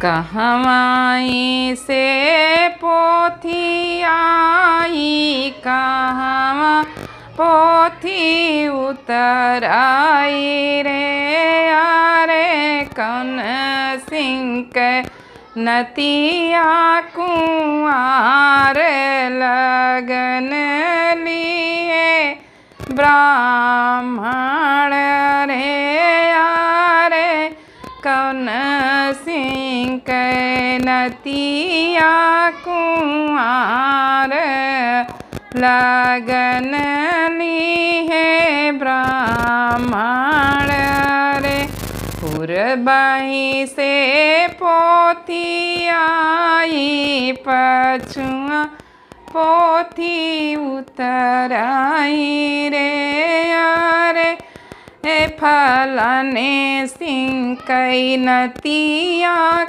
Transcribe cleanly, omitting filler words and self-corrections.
कहवाई से पोथी आई, कहवा पोथी उतर आई रे। अरे कौन सिंह के नतिया कुंवार लगन लिए ब्राह्मण रे। अरे कौन सिंह के नतिया कुंवार लगन लिए ब्राह्मण रे। पूर्वही से पोथी आई, पछुआ पोथी उतर आई रे। अरे फलाने सिंह कई नतिया